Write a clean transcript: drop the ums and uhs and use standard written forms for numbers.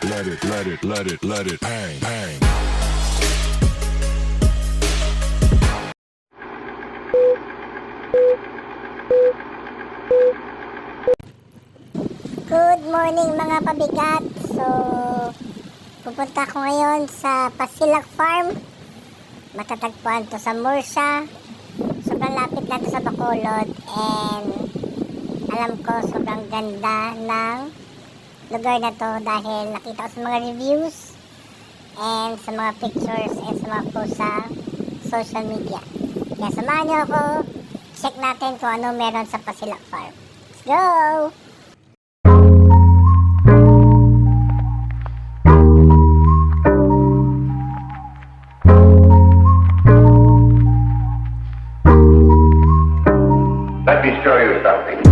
let it bang, bang. Good morning mga pabigat. So, pupunta ko ngayon sa Pasilak Farm. Matatagpuan to sa Murcia. Sobrang lapit lang to sa Bacolod. And alam ko sobrang ganda ng lugar na to dahil nakita ko sa mga reviews and sa mga pictures and sa mga posts sa social media. Kaya samahan niyo ako. Check natin kung ano meron sa Pasilak Farm. Let's go! Let me show you something.